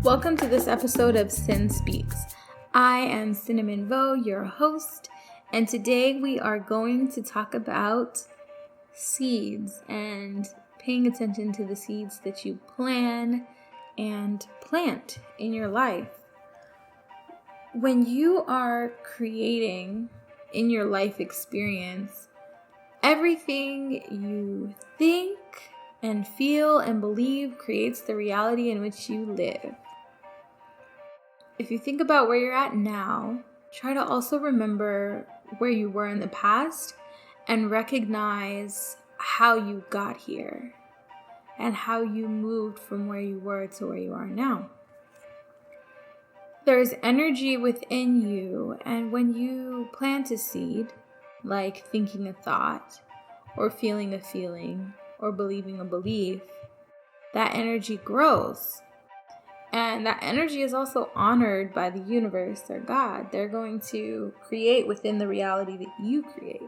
Welcome to this episode of CynSpeaks. I am Cynamon Voe, your host, and today we are going to talk about seeds and paying attention to the seeds that you plan and plant in your life. When you are creating in your life experience, everything you think and feel and believe creates the reality in which you live. If you think about where you're at now, try to also remember where you were in the past and recognize how you got here and how you moved from where you were to where you are now. There's energy within you, and when you plant a seed, like thinking a thought or feeling a feeling or believing a belief, that energy grows. And that energy is also honored by the universe or God. They're going to create within the reality that you create.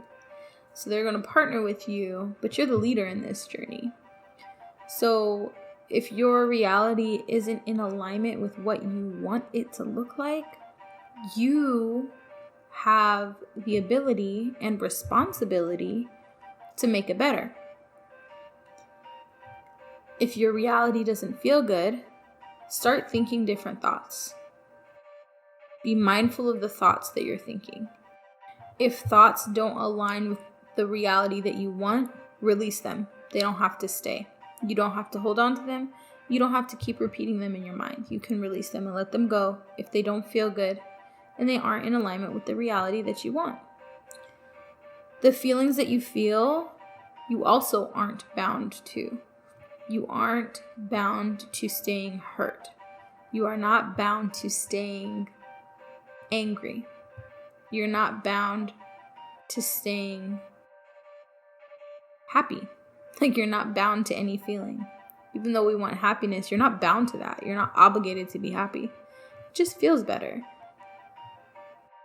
So they're going to partner with you, but you're the leader in this journey. So if your reality isn't in alignment with what you want it to look like, you have the ability and responsibility to make it better. If your reality doesn't feel good, start thinking different thoughts. Be mindful of the thoughts that you're thinking. If thoughts don't align with the reality that you want, release them. They don't have to stay. You don't have to hold on to them. You don't have to keep repeating them in your mind. You can release them and let them go if they don't feel good and they aren't in alignment with the reality that you want. The feelings that you feel, you also aren't bound to. You aren't bound to staying hurt. You are not bound to staying angry. You're not bound to staying happy. Like, you're not bound to any feeling. Even though we want happiness, you're not bound to that. You're not obligated to be happy. It just feels better.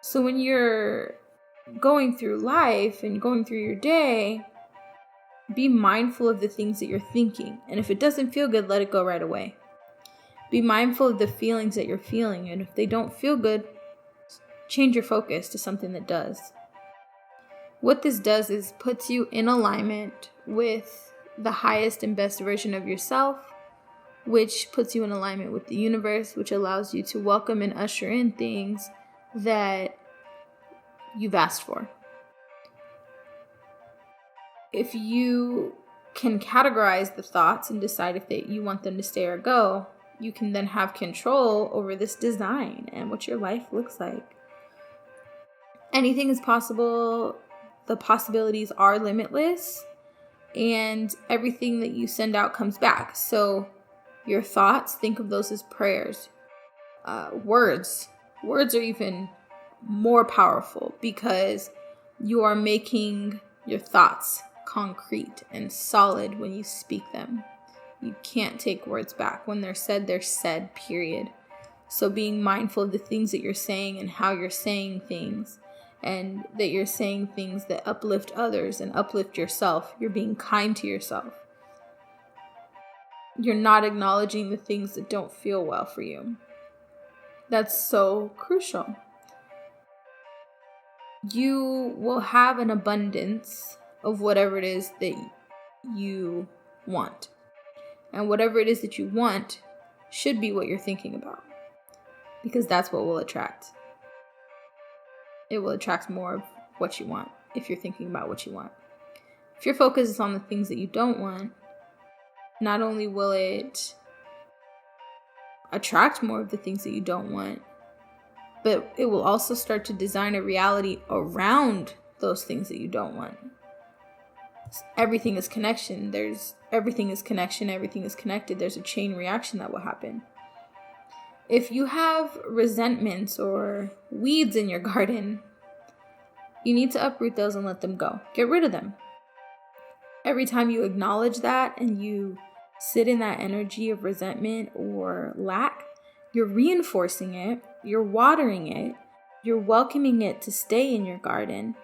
So when you're going through life and going through your day, be mindful of the things that you're thinking. And if it doesn't feel good, let it go right away. Be mindful of the feelings that you're feeling. And if they don't feel good, change your focus to something that does. What this does is puts you in alignment with the highest and best version of yourself, which puts you in alignment with the universe, which allows you to welcome and usher in things that you've asked for. If you can categorize the thoughts and decide if you want them to stay or go, you can then have control over this design and what your life looks like. Anything is possible. The possibilities are limitless, and everything that you send out comes back. So your thoughts, think of those as prayers. Words are even more powerful because you are making your thoughts concrete and solid when you speak them. You can't take words back. When they're said, period. So being mindful of the things that you're saying and how you're saying things, and that you're saying things that uplift others and uplift yourself. You're being kind to yourself. You're not acknowledging the things that don't feel well for you. That's so crucial. You will have an abundance of whatever it is that you want. And whatever it is that you want should be what you're thinking about. Because that's what will attract. It will attract more of what you want if you're thinking about what you want. If your focus is on the things that you don't want, not only will it attract more of the things that you don't want, but it will also start to design a reality around those things that you don't want. Everything is connection. Everything is connection. Everything is connected. There's a chain reaction that will happen. If you have resentments or weeds in your garden, you need to uproot those and let them go. Get rid of them. Every time you acknowledge that and you sit in that energy of resentment or lack, you're reinforcing it, you're watering it, you're welcoming it to stay in your garden,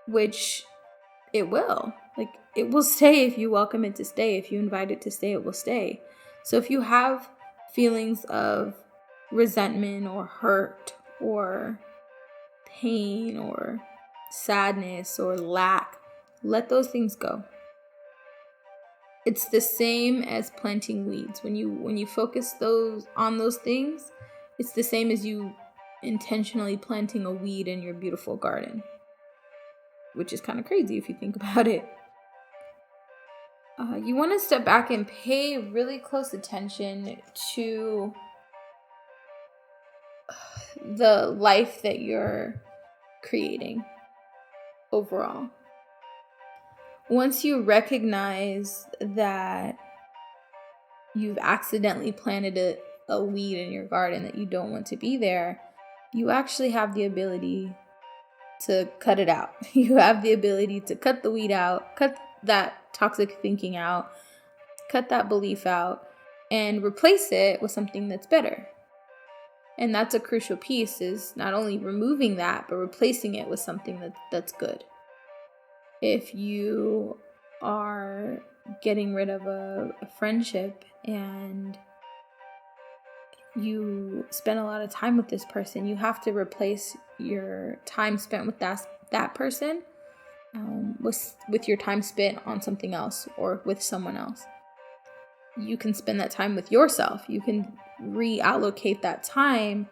which it will. Like, it will stay if you welcome it to stay. If you invite it to stay, it will stay. So if you have feelings of resentment or hurt or pain or sadness or lack, let those things go. It's the same as planting weeds. When you focus on those things, it's the same as you intentionally planting a weed in your beautiful garden, which is kind of crazy if you think about it. You want to step back and pay really close attention to the life that you're creating overall. Once you recognize that you've accidentally planted a weed in your garden that you don't want to be there, you actually have the ability to cut it out. You have the ability to cut the weed out, cut that toxic thinking out, cut that belief out, and replace it with something that's better. And that's a crucial piece, is not only removing that, but replacing it with something that's good. If you are getting rid of a friendship and you spend a lot of time with this person, you have to replace your time spent with that person with your time spent on something else or with someone else. You can spend that time with yourself. You can reallocate that time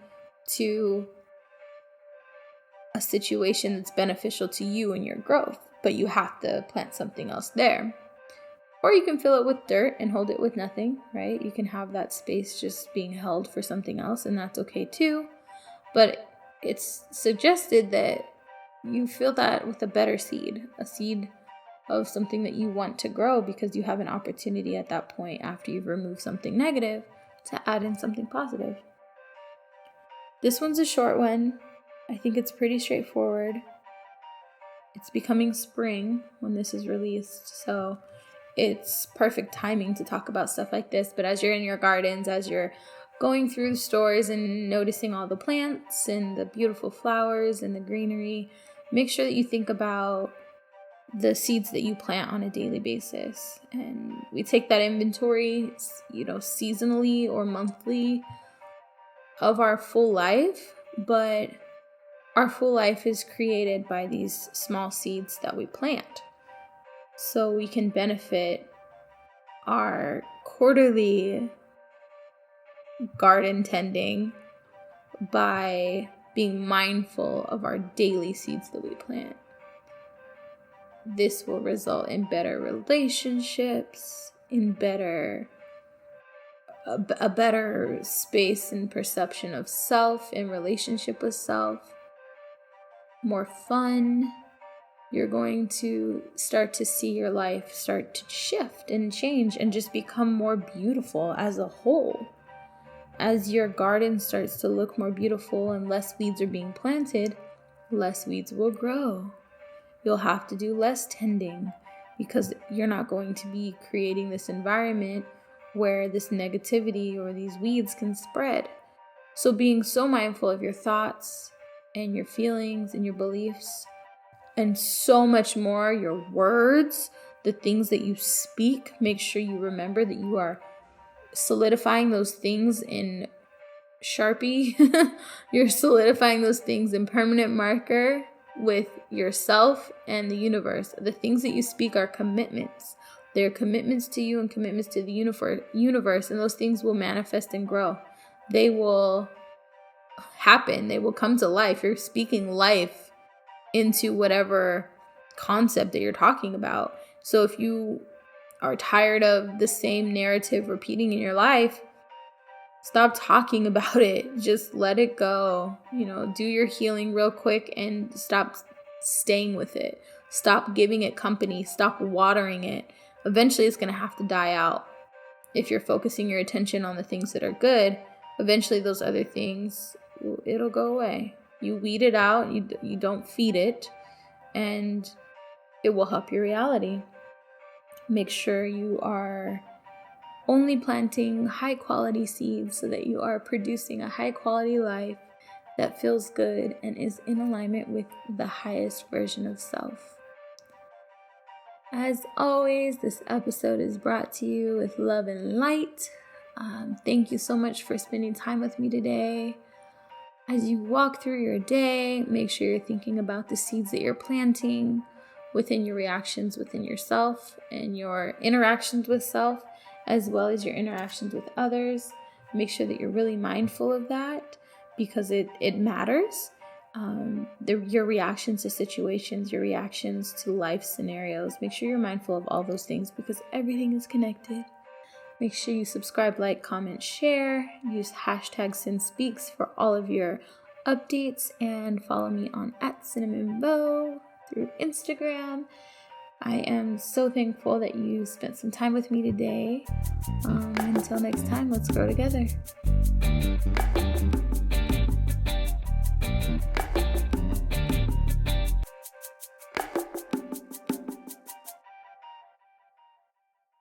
to a situation that's beneficial to you and your growth, but you have to plant something else there. Or you can fill it with dirt and hold it with nothing, right? You can have that space just being held for something else, and that's okay too. But it's suggested that you fill that with a better seed, a seed of something that you want to grow, because you have an opportunity at that point, after you've removed something negative, to add in something positive. This one's a short one. I think it's pretty straightforward. It's becoming spring when this is released, so it's perfect timing to talk about stuff like this. But as you're in your gardens, as you're going through the stores and noticing all the plants and the beautiful flowers and the greenery, make sure that you think about the seeds that you plant on a daily basis. And we take that inventory, seasonally or monthly of our full life, but our full life is created by these small seeds that we plant. So we can benefit our quarterly garden tending by being mindful of our daily seeds that we plant. This will result in better relationships, in a better space and perception of self, in relationship with self, more fun. You're going to start to see your life start to shift and change and just become more beautiful as a whole. As your garden starts to look more beautiful and less weeds are being planted, less weeds will grow. You'll have to do less tending because you're not going to be creating this environment where this negativity or these weeds can spread. So being so mindful of your thoughts and your feelings and your beliefs, and so much more, your words, the things that you speak, make sure you remember that you are solidifying those things in Sharpie. You're solidifying those things in permanent marker with yourself and the universe. The things that you speak are commitments. They're commitments to you and commitments to the universe, and those things will manifest and grow. They will happen. They will come to life. You're speaking life into whatever concept that you're talking about. So if you are tired of the same narrative repeating in your life, stop talking about it. Just let it go. Do your healing real quick and stop staying with it. Stop giving it company. Stop watering it. Eventually it's going to have to die out. If you're focusing your attention on the things that are good, eventually those other things, it'll go away. You weed it out, you don't feed it, and it will help your reality. Make sure you are only planting high quality seeds so that you are producing a high quality life that feels good and is in alignment with the highest version of self. As always, this episode is brought to you with love and light. Thank you so much for spending time with me today. As you walk through your day, make sure you're thinking about the seeds that you're planting within your reactions within yourself and your interactions with self, as well as your interactions with others. Make sure that you're really mindful of that because it matters. Your reactions to situations, your reactions to life scenarios. Make sure you're mindful of all those things because everything is connected. Make sure you subscribe, like, comment, share. Use hashtag CynSpeaks for all of your updates and follow me on @Cynamon Voe through Instagram. I am so thankful that you spent some time with me today. Until next time, let's grow together.